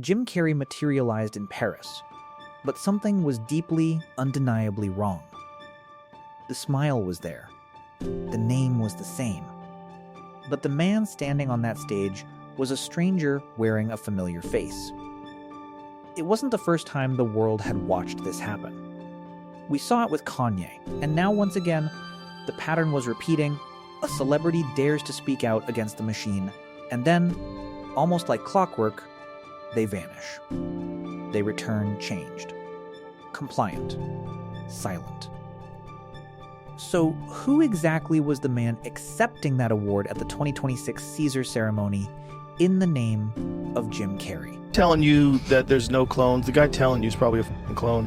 Jim Carrey materialized in Paris, but something was deeply, undeniably wrong. The smile was there. The name was the same. But the man standing on that stage was a stranger wearing a familiar face. It wasn't the first time the world had watched this happen. We saw it with Kanye, and now once again, the pattern was repeating. A celebrity dares to speak out against the machine, and then, almost like clockwork, they vanish. They return changed, compliant, silent. So who exactly was the man accepting that award at the 2026 Caesar ceremony in the name of Jim Carrey? Telling you that there's no clones, the guy telling you is probably a fucking clone.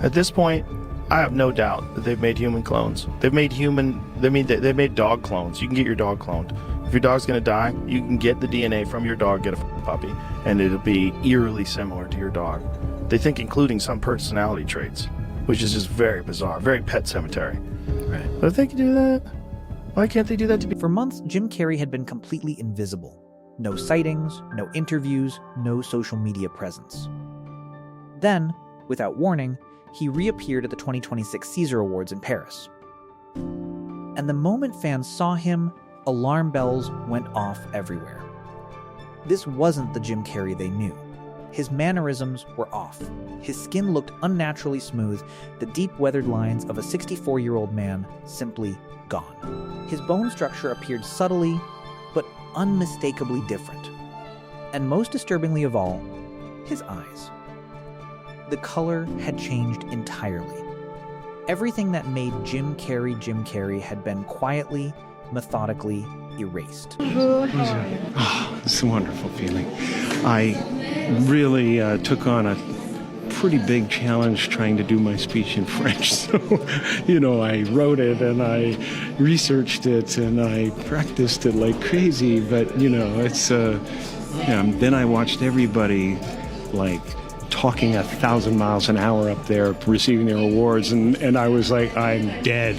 At this point, I have no doubt that they've made human clones. They've made dog clones. You can get your dog cloned. If your dog's gonna die, you can get the DNA from your dog, get a puppy, and it'll be eerily similar to your dog. They think including some personality traits, which is just very bizarre, very Pet Cemetery. Right. But if they can do that, why can't they do that to me? For months, Jim Carrey had been completely invisible. No sightings, no interviews, no social media presence. Then, without warning, he reappeared at the 2026 Caesar Awards in Paris. And the moment fans saw him, alarm bells went off everywhere. This wasn't the Jim Carrey they knew. His mannerisms were off. His skin looked unnaturally smooth, the deep weathered lines of a 64-year-old man simply gone. His bone structure appeared subtly, but unmistakably different. And most disturbingly of all, his eyes. The color had changed entirely. Everything that made Jim Carrey had been quietly, methodically erased. It's a wonderful feeling. I really took on a pretty big challenge trying to do my speech in French. So, I wrote it and I researched it and I practiced it like crazy. But, it's, then I watched everybody talking 1,000 miles an hour up there receiving their awards. And I was like, I'm dead.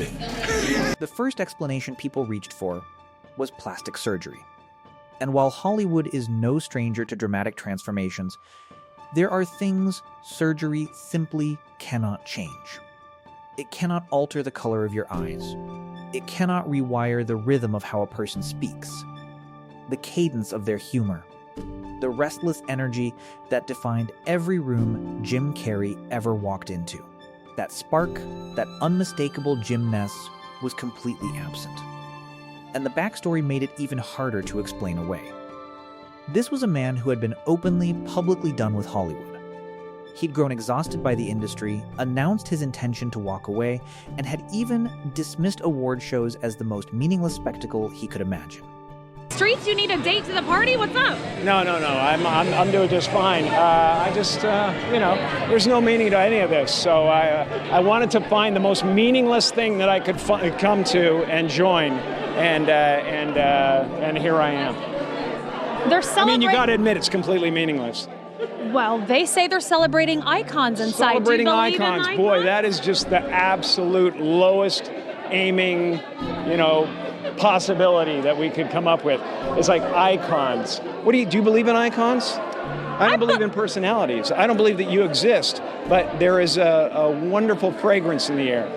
The first explanation people reached for was plastic surgery. And while Hollywood is no stranger to dramatic transformations, there are things surgery simply cannot change. It cannot alter the color of your eyes. It cannot rewire the rhythm of how a person speaks, the cadence of their humor, the restless energy that defined every room Jim Carrey ever walked into. That spark, that unmistakable Jim-ness, was completely absent. And the backstory made it even harder to explain away. This was a man who had been openly, publicly done with Hollywood. He'd grown exhausted by the industry, announced his intention to walk away, and had even dismissed award shows as the most meaningless spectacle he could imagine. Streets, you need a date to the party? What's up? No. I'm doing just fine. There's no meaning to any of this. So I wanted to find the most meaningless thing that I could come to and join, and here I am. They're celebrating. You got to admit it's completely meaningless. Well, they say they're celebrating icons inside. Celebrating Do you believe icons, in icons? boy, that is just the absolute lowest aiming, possibility that we could come up with. It's like icons. Do you believe in icons? I don't believe in personalities. I don't believe that you exist, but there is a wonderful fragrance in the air.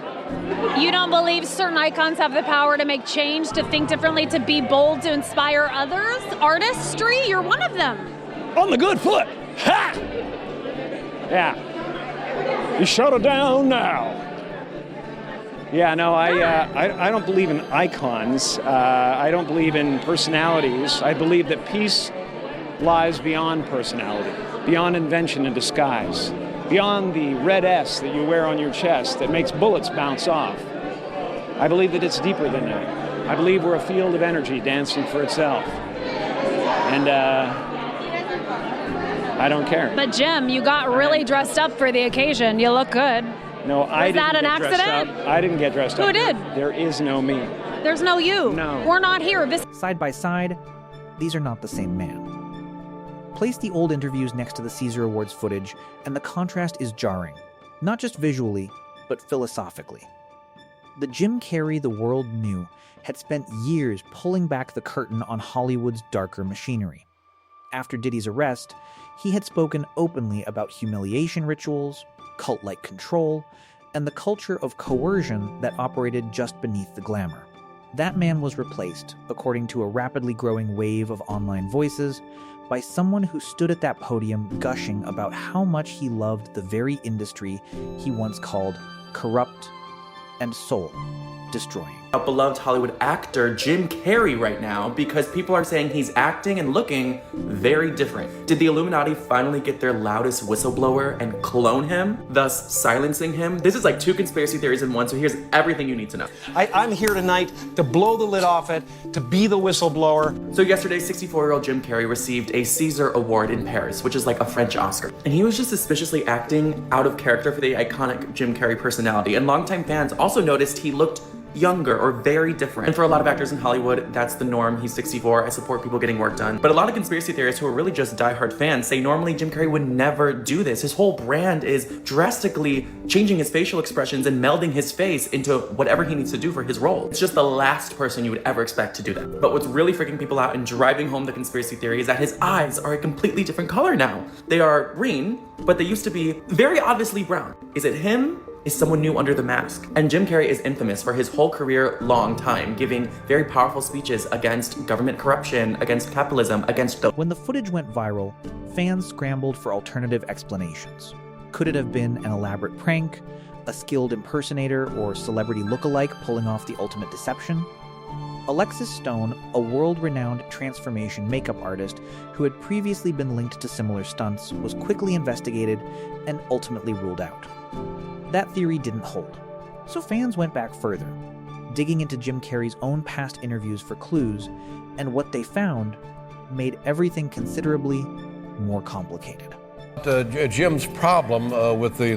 You don't believe certain icons have the power to make change, to think differently, to be bold, to inspire others? Artistry, you're one of them. On the good foot. Ha! Yeah. You shut it down now. Yeah, no, I don't believe in icons. I don't believe in personalities. I believe that peace lies beyond personality, beyond invention and disguise, beyond the red S that you wear on your chest that makes bullets bounce off. I believe that it's deeper than that. I believe we're a field of energy dancing for itself. And I don't care. But Jim, you got really dressed up for the occasion. You look good. No, I didn't Was that an get dressed accident? up. I didn't get dressed up. Who did? There is no me. There's no you. No. We're not here. Side by side, these are not the same man. Place the old interviews next to the Caesar Awards footage, and the contrast is jarring, not just visually, but philosophically. The Jim Carrey the world knew had spent years pulling back the curtain on Hollywood's darker machinery. After Diddy's arrest, He had spoken openly about humiliation rituals, cult-like control, and the culture of coercion that operated just beneath the glamour. That man was replaced, according to a rapidly growing wave of online voices, by someone who stood at that podium gushing about how much he loved the very industry he once called corrupt and soul-destroying. A beloved Hollywood actor, Jim Carrey, right now, because people are saying he's acting and looking very different. Did the Illuminati finally get their loudest whistleblower and clone him, thus silencing him? This is like 2 conspiracy theories in one, so here's everything you need to know. I'm here tonight to blow the lid off it, to be the whistleblower. So yesterday, 64-year-old Jim Carrey received a Caesar Award in Paris, which is like a French Oscar. And he was just suspiciously acting out of character for the iconic Jim Carrey personality. And longtime fans also noticed he looked younger or very different. And for a lot of actors in Hollywood, that's the norm. He's 64. I support people getting work done. But a lot of conspiracy theorists who are really just diehard fans say normally Jim Carrey would never do this. His whole brand is drastically changing his facial expressions and melding his face into whatever he needs to do for his role. It's just the last person you would ever expect to do that. But what's really freaking people out and driving home the conspiracy theory is that his eyes are a completely different color now. They are green, but they used to be very obviously brown. Is it him? Is someone new under the mask? And Jim Carrey is infamous for his whole career long time giving very powerful speeches against government corruption, against capitalism, against the... When the footage went viral, fans scrambled for alternative explanations. Could it have been an elaborate prank, a skilled impersonator, or celebrity lookalike pulling off the ultimate deception? Alexis Stone, a world-renowned transformation makeup artist who had previously been linked to similar stunts, was quickly investigated and ultimately ruled out. That theory didn't hold, so fans went back further, digging into Jim Carrey's own past interviews for clues, and what they found made everything considerably more complicated. Jim's problem with the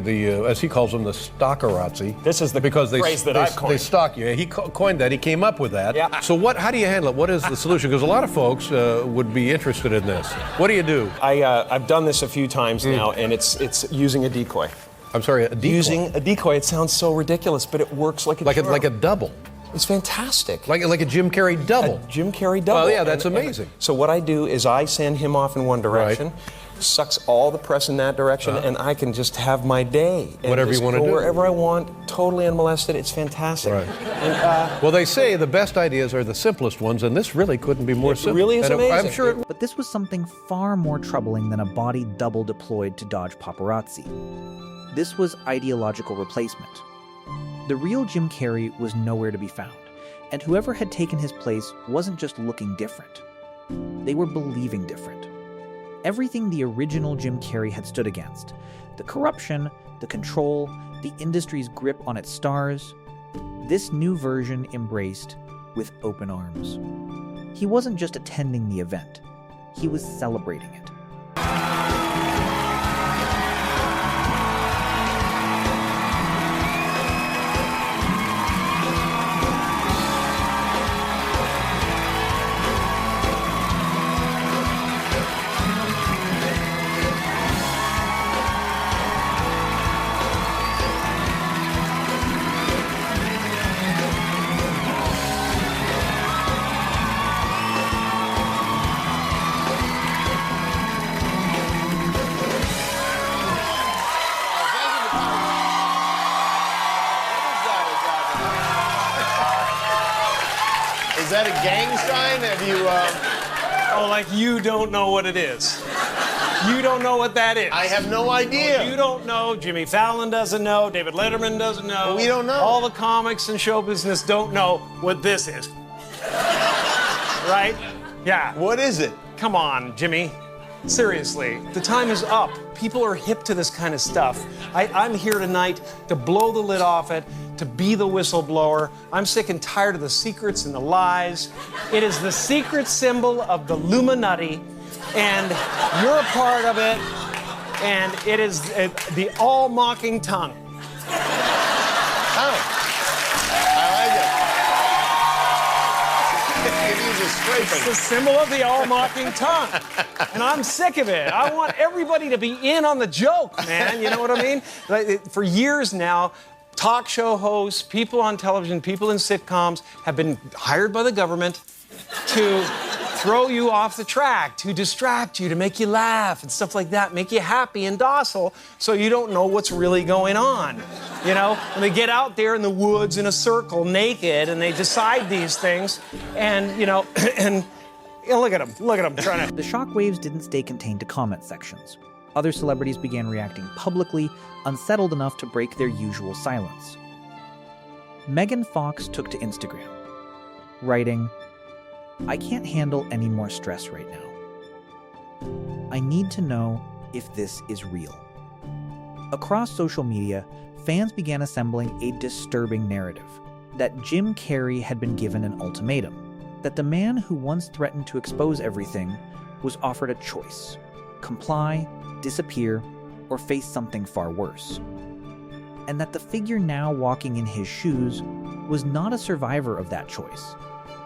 as he calls them, the stalkerazzi. This is the phrase that I've coined. They stalk you. He coined that. He came up with that. Yeah. So how do you handle it? What is the solution? Because a lot of folks would be interested in this. What do you do? I've done this a few times now, and it's using a decoy. I'm sorry, a decoy. Using a decoy. It sounds so ridiculous, but it works like a charm. like a double. It's fantastic. Like a Jim Carrey double. A Jim Carrey double. Oh yeah, that's amazing. So what I do is I send him off in one direction. Right. Sucks all the press in that direction, and I can just have my day. And whatever just you want to go do. Wherever I want, totally unmolested. It's fantastic. Right. And, well, they say the best ideas are the simplest ones, and this really couldn't be more simple. It really is amazing. I'm sure. But this was something far more troubling than a body double deployed to dodge paparazzi. This was ideological replacement. The real Jim Carrey was nowhere to be found, and whoever had taken his place wasn't just looking different. They were believing different. Everything the original Jim Carrey had stood against, the corruption, the control, the industry's grip on its stars, this new version embraced with open arms. He wasn't just attending the event, he was celebrating it. Is that a gang sign? Have you, oh, like you don't know what it is. You don't know what that is. I have no idea. You don't know. Jimmy Fallon doesn't know. David Letterman doesn't know. We don't know. All the comics and show business don't know what this is. Right? Yeah. What is it? Come on, Jimmy. Seriously, the time is up. People are hip to this kind of stuff. I'm here tonight to blow the lid off it, to be the whistleblower. I'm sick and tired of the secrets and the lies. It is the secret symbol of the Illuminati, and you're a part of it, and it is the all-mocking tongue. Oh, I like it. It's the symbol of the all-mocking tongue. And I'm sick of it. I want everybody to be in on the joke, man. You know what I mean? For years now, talk show hosts, people on television, people in sitcoms have been hired by the government to throw you off the track, to distract you, to make you laugh and stuff like that, make you happy and docile so you don't know what's really going on. You know, and they get out there in the woods in a circle naked and they decide these things and, you know, and look at them trying to... The shockwaves didn't stay contained to comment sections. Other celebrities began reacting publicly, unsettled enough to break their usual silence. Megan Fox took to Instagram, writing, "I can't handle any more stress right now. I need to know if this is real." Across social media, fans began assembling a disturbing narrative that Jim Carrey had been given an ultimatum, that the man who once threatened to expose everything was offered a choice: comply, disappear, or face something far worse. And that the figure now walking in his shoes was not a survivor of that choice,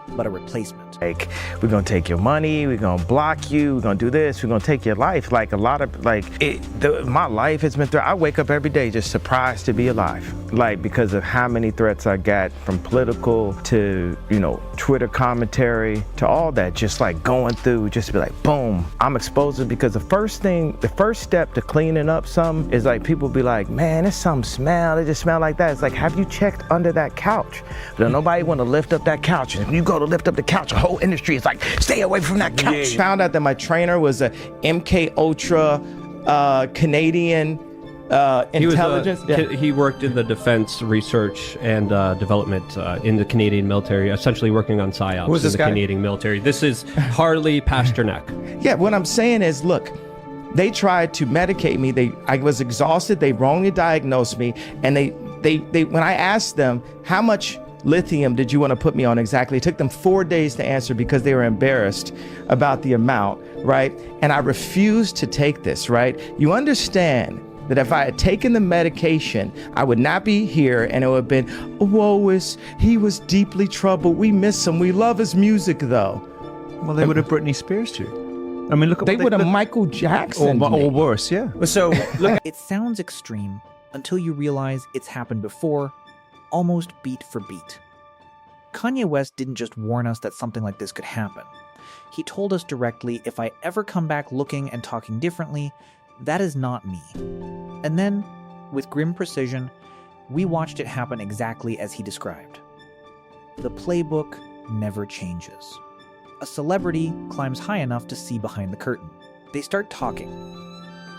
but a replacement. Like, we're gonna take your money, we're gonna block you, we're gonna do this, we're gonna take your life. Like, a lot of, my life has been I wake up every day just surprised to be alive. Like, because of how many threats I got, from political to, you know, Twitter commentary to all that, just like going through, just to be like, boom, I'm exposed. Because the first step to cleaning up some is like, people be like, man, there's some smell, it just smell like that. It's like, have you checked under that couch? But nobody wanna lift up that couch. And when you go to lift up the couch, the whole industry is like, stay away from that couch. Yeah. Found out that my trainer was a MK Ultra Canadian intelligence. He worked in the defense research and development in the Canadian military, essentially working on psyops Who's in this the guy? Canadian military. This is Harley Pasternak. Yeah, what I'm saying is, look, they tried to medicate me. I was exhausted. They wrongly diagnosed me, and they when I asked them how much lithium did you want to put me on exactly, it took them 4 days to answer because they were embarrassed about the amount, right? And I refused to take this, right? You understand that if I had taken the medication, I would not be here, and it would have been, he was deeply troubled. We miss him. We love his music, though. Well, they would have Britney Spears you. I mean, look at they would have Michael Jackson. Or worse, yeah. So, look. It sounds extreme until you realize it's happened before, almost beat for beat. Kanye West didn't just warn us that something like this could happen. He told us directly, if I ever come back looking and talking differently, that is not me. And then, with grim precision, we watched it happen exactly as he described. The playbook never changes. A celebrity climbs high enough to see behind the curtain. They start talking,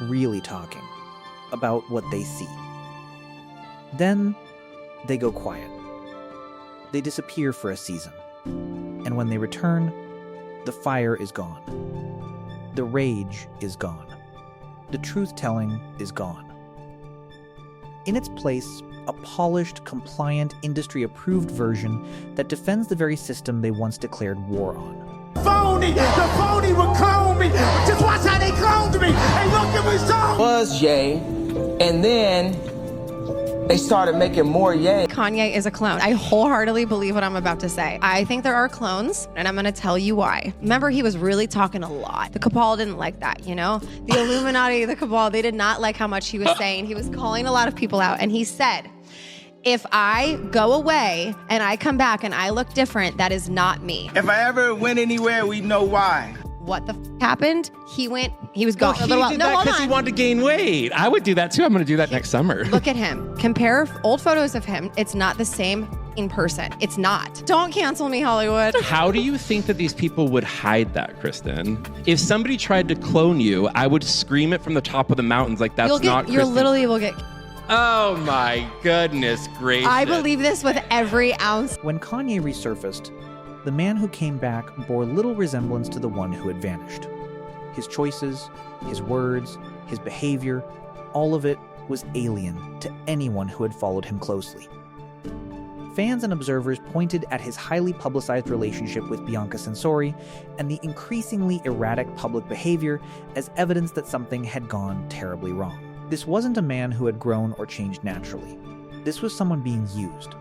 really talking, about what they see. Then, they go quiet. They disappear for a season. And when they return, the fire is gone. The rage is gone. The truth-telling is gone. In its place, a polished, compliant, industry-approved version that defends the very system they once declared war on. Phony! The phony would clone me! Just watch how they cloned me! And look at me so! Was Ye, and then they started making more Ye. Kanye is a clone. I wholeheartedly believe what I'm about to say. I think there are clones, and I'm gonna tell you why. Remember, he was really talking a lot. The cabal didn't like that, you know? The Illuminati, the cabal, they did not like how much he was saying. He was calling a lot of people out, and he said, if I go away and I come back and I look different, that is not me. If I ever went anywhere, we know why. What the happened? He was gone for a little while. He did that because he wanted to gain weight. I would do that too. I'm going to do that next summer. Look at him. Compare old photos of him. It's not the same in person. It's not. Don't cancel me, Hollywood. How do you think that these people would hide that, Kristen? If somebody tried to clone you, I would scream it from the top of the mountains like that's not Kristen. You literally will get... Oh my goodness gracious. I believe this with every ounce. When Kanye resurfaced, the man who came back bore little resemblance to the one who had vanished. His choices, his words, his behavior, all of it was alien to anyone who had followed him closely. Fans and observers pointed at his highly publicized relationship with Bianca Censori and the increasingly erratic public behavior as evidence that something had gone terribly wrong. This wasn't a man who had grown or changed naturally. This was someone being used.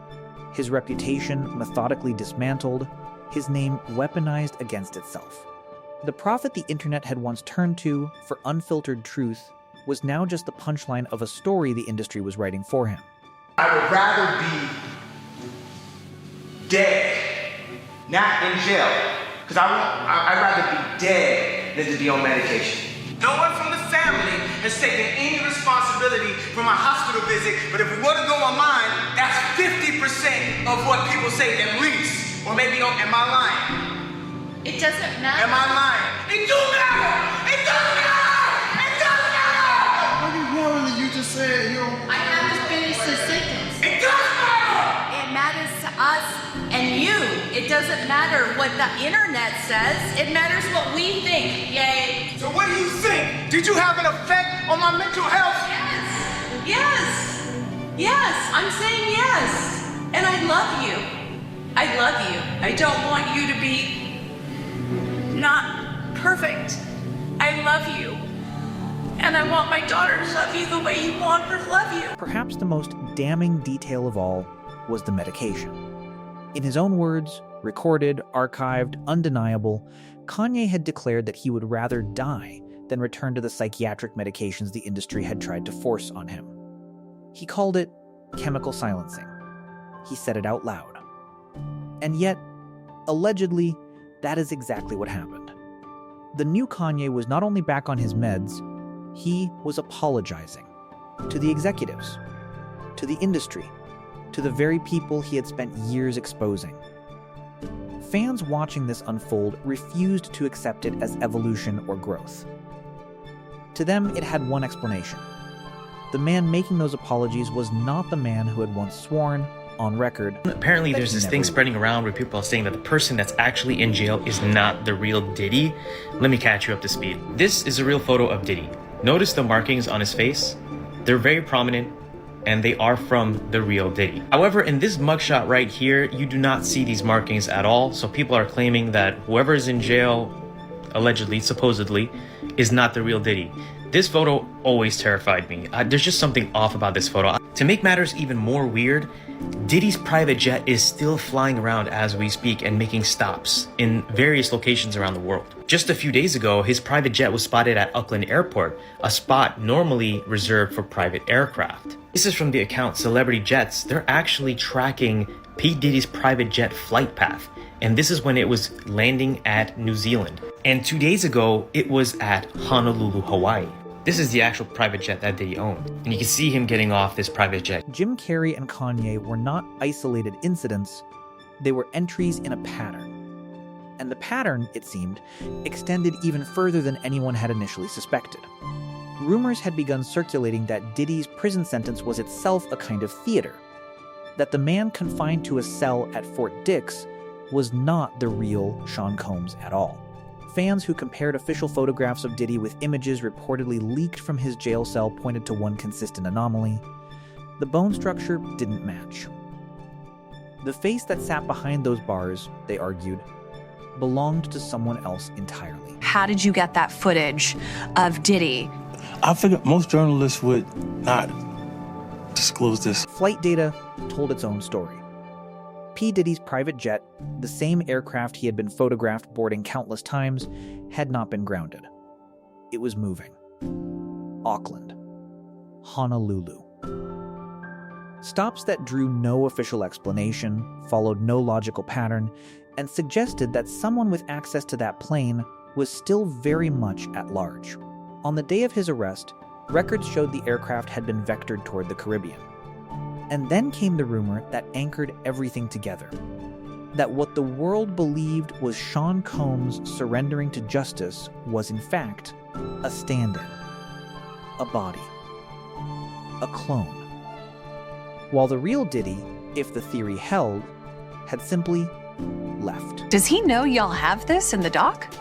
His reputation methodically dismantled, his name weaponized against itself. The prophet the internet had once turned to for unfiltered truth was now just the punchline of a story the industry was writing for him. I would rather be dead, not in jail, Because I'd rather be dead than to be on medication. No one from the family has taken any responsibility for my hospital visit, but if it were to go on mine, that's 50% of what people say at least. Or maybe, am I lying? It doesn't matter. Am I lying? It do matter! It does matter! It does matter! What the hell did you just say? I have to finish the sentence. It does matter! It matters to us and you. It doesn't matter what the internet says. It matters what we think. Yay. So what do you think? Did you have an effect on my mental health? Yes. Yes. Yes. I'm saying yes. And I love you. I love you. I don't want you to be not perfect. I love you. And I want my daughter to love you the way you want her to love you. Perhaps the most damning detail of all was the medication. In his own words, recorded, archived, undeniable, Kanye had declared that he would rather die than return to the psychiatric medications the industry had tried to force on him. He called it chemical silencing. He said it out loud. And yet, allegedly, that is exactly what happened. The new Kanye was not only back on his meds, he was apologizing to the executives, to the industry, to the very people he had spent years exposing. Fans watching this unfold refused to accept it as evolution or growth. To them, it had one explanation. The man making those apologies was not the man who had once sworn, on record. Apparently there's this thing spreading around where people are saying that the person that's actually in jail is not the real Diddy. Let me catch you up to speed. This is a real photo of Diddy. Notice the markings on his face? They're very prominent, and they are from the real Diddy. However, in this mugshot right here, you do not see these markings at all, so people are claiming that whoever is in jail, allegedly, supposedly, is not the real Diddy. This photo always terrified me. There's just something off about this photo. To make matters even more weird, Diddy's private jet is still flying around as we speak and making stops in various locations around the world. Just a few days ago, his private jet was spotted at Auckland Airport, a spot normally reserved for private aircraft. This is from the account Celebrity Jets. They're actually tracking P. Diddy's private jet flight path. And this is when it was landing at New Zealand. And 2 days ago, it was at Honolulu, Hawaii. This is the actual private jet that Diddy owned. And you can see him getting off this private jet. Jim Carrey and Kanye were not isolated incidents, they were entries in a pattern. And the pattern, it seemed, extended even further than anyone had initially suspected. Rumors had begun circulating that Diddy's prison sentence was itself a kind of theater, that the man confined to a cell at Fort Dix was not the real Sean Combs at all. Fans who compared official photographs of Diddy with images reportedly leaked from his jail cell pointed to one consistent anomaly. The bone structure didn't match. The face that sat behind those bars, they argued, belonged to someone else entirely. How did you get that footage of Diddy? I figured most journalists would not disclose this. Flight data told its own story. P. Diddy's private jet, the same aircraft he had been photographed boarding countless times, had not been grounded. It was moving. Auckland. Honolulu. Stops that drew no official explanation, followed no logical pattern, and suggested that someone with access to that plane was still very much at large. On the day of his arrest, records showed the aircraft had been vectored toward the Caribbean. And then came the rumor that anchored everything together. That what the world believed was Sean Combs surrendering to justice was in fact a stand-in, a body, a clone. While the real Diddy, if the theory held, had simply left. Does he know y'all have this in the doc?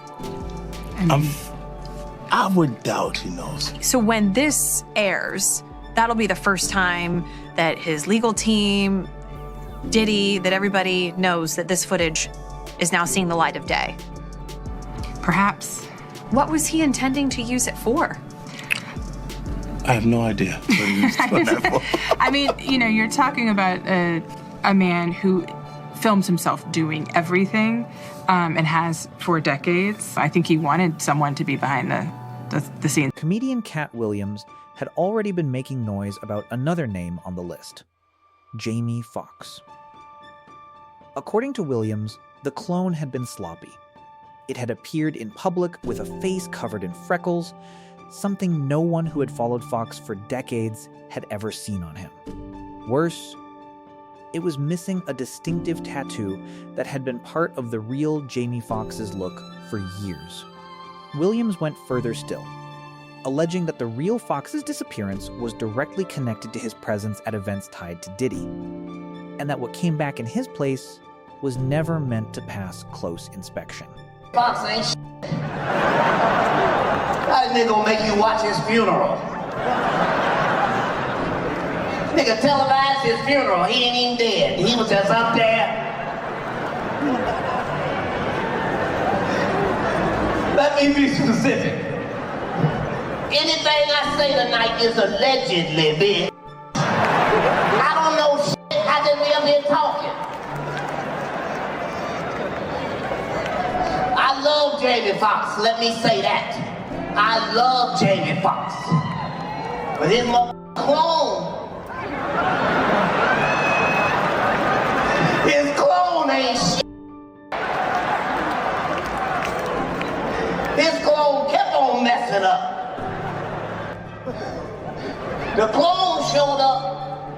I would doubt he knows. So when this airs, that'll be the first time that his legal team, Diddy, that everybody knows that this footage is now seeing the light of day. Perhaps. What was he intending to use it for? I have no idea what he was doing that for. I mean, you know, you're talking about a man who films himself doing everything and has for decades. I think he wanted someone to be behind the scenes. Comedian Cat Williams had already been making noise about another name on the list, Jamie Foxx. According to Williams, the clone had been sloppy. It had appeared in public with a face covered in freckles, something no one who had followed Foxx for decades had ever seen on him. Worse, it was missing a distinctive tattoo that had been part of the real Jamie Foxx's look for years. Williams went further still, alleging that the real Foxx's disappearance was directly connected to his presence at events tied to Diddy, and that what came back in his place was never meant to pass close inspection. Foxx ain't shit. That nigga gonna make you watch his funeral. Nigga televised his funeral. He ain't even dead. He was just up there. Let me be specific. Anything I say tonight is allegedly, bitch. I don't know shit. I just be up here talking. I love Jamie Foxx. Let me say that. I love Jamie Foxx. But his clone. His clone ain't shit. His clone kept on messing up. The clone showed up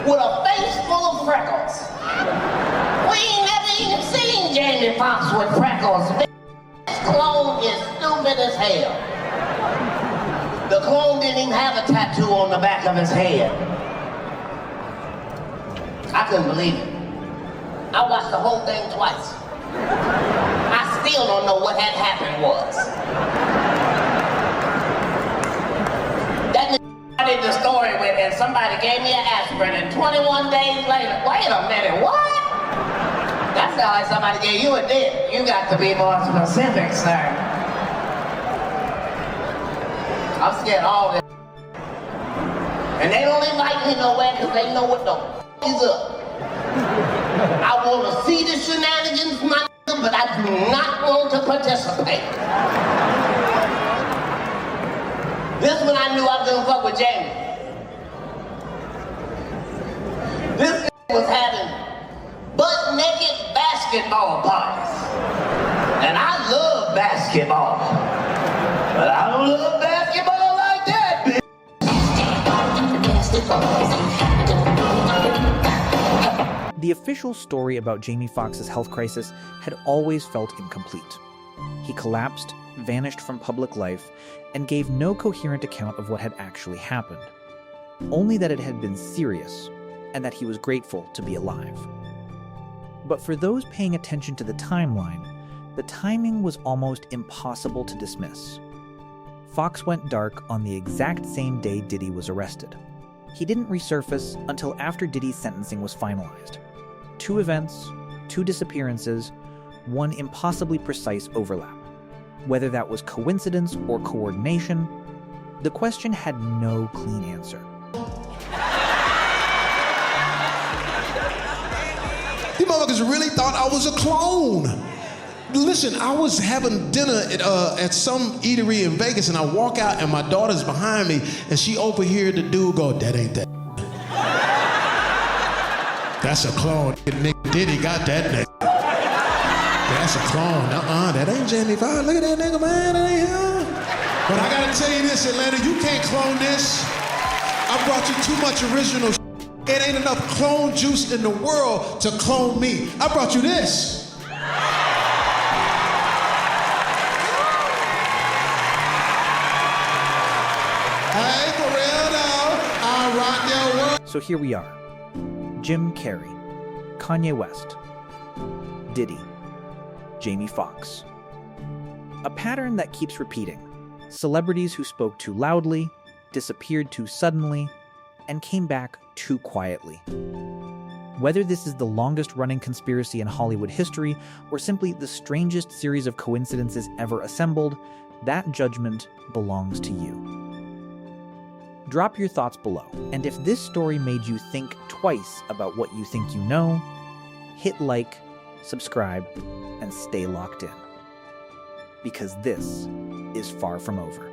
with a face full of freckles. We ain't never even seen Jamie Foxx with freckles. This clone is stupid as hell. The clone didn't even have a tattoo on the back of his head. I couldn't believe it. I watched the whole thing twice. I still don't know what had happened was. That nigga started the story with, and somebody gave me an aspirin, and 21 days later, wait a minute, what? That sounds like somebody gave you a dip. You got to be more specific, sir. I'm scared of all this. And they don't invite me nowhere because they know what the is up. I want to see the shenanigans, my nigga, but I do not want to participate. This when I knew I was gonna fuck with Jamie. This nigga was having butt-naked basketball parties. And I love basketball. But I don't love basketball like that, bitch. The official story about Jamie Foxx's health crisis had always felt incomplete. He collapsed, vanished from public life, and gave no coherent account of what had actually happened. Only that it had been serious, and that he was grateful to be alive. But for those paying attention to the timeline, the timing was almost impossible to dismiss. Foxx went dark on the exact same day Diddy was arrested. He didn't resurface until after Diddy's sentencing was finalized. 2 events, 2 disappearances, one impossibly precise overlap. Whether that was coincidence or coordination, the question had no clean answer. You motherfuckers really thought I was a clone. Listen, I was having dinner at some eatery in Vegas, and I walk out, and my daughter's behind me, and she overheard the dude go, "That ain't that." That's a clone. Nigga Diddy got that nigga. That's a clone. That ain't Jamie Foxx. Look at that nigga, man. That ain't him. But I gotta tell you this, Atlanta, you can't clone this. I brought you too much original shit. It ain't enough clone juice in the world to clone me. I brought you this. Hey, for real now, I rock your world. So here we are. Jim Carrey, Kanye West, Diddy, Jamie Foxx. A pattern that keeps repeating. Celebrities who spoke too loudly, disappeared too suddenly, and came back too quietly. Whether this is the longest-running conspiracy in Hollywood history or simply the strangest series of coincidences ever assembled, that judgment belongs to you. Drop your thoughts below, and if this story made you think twice about what you think you know, hit like, subscribe, and stay locked in. Because this is far from over.